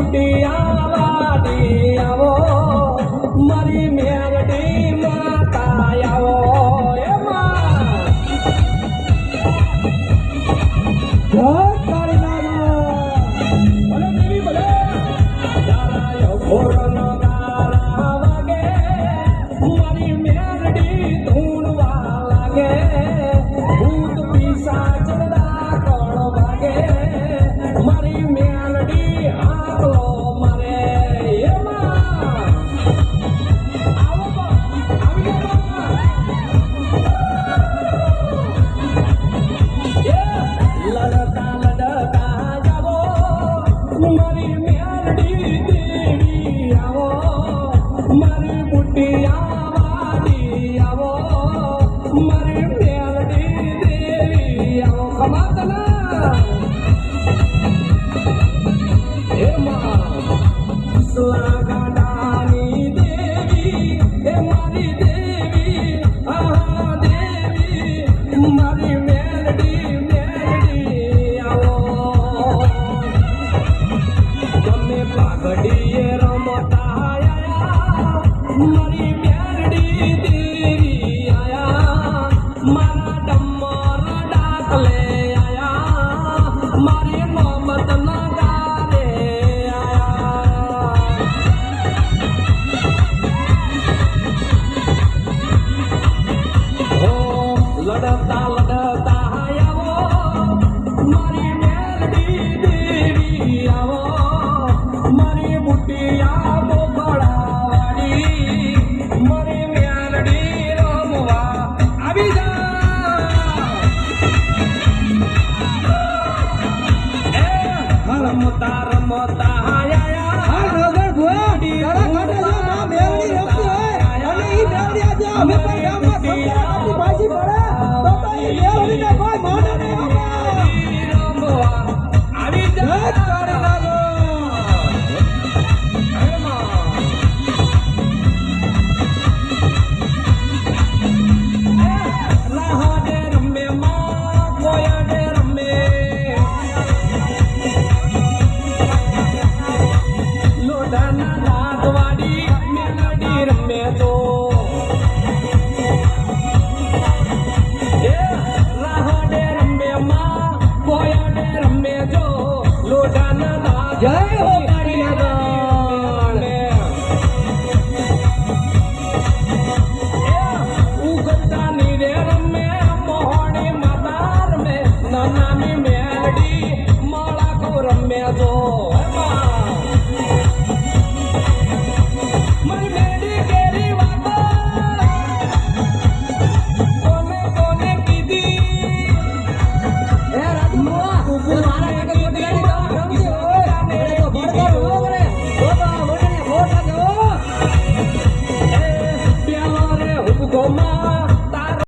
બુટિયા વાડી આવો મારી મેરડી માતા આવો એમાં જય કાળીનાથ ભલે દેવી ભલે તારા ઘોરનો ગારા વાગે મારી મેરડી ધૂણવા લાગે ભૂત પિશાચ ડાકણ વાગે મારી મેલડી આવો મારે એમાં આવો આવી લડતા લડતા જાવો મારી મેલડી દેવી આવો મારી બુટિયા વાડી આવો મારી મેલડી દેવી આવો ખમાતના ગાડાની દેવી એ મારી દેવી આહા દેવી મારી મેલડી આવો તમે પાઘડીએ રમતા આયા મારી મેલડી દેવી આયા મારા ડમર ડાકલે આયા મારી મોહમ્મદ ના ગારે લડતા લડતા આવો મારી મેલડી દેવી આવો મારી બુટિયા મોકળા વાડી મારી મેલડી રમવા આવી જા રમતા રમતા આયા નગર ભોડી તારા મેલડી રમતી હોય અને ઈ મેલડી આજે અમે પણ ગામમાં સંતાનની ભાજી પડે મેલડીને કોઈ માને નહીં આવી જાય કાળીનાથ રાહડે રમે માં કોયડે રમે લોઢાના દાંતવાડી મેલડી રમે તો જય હો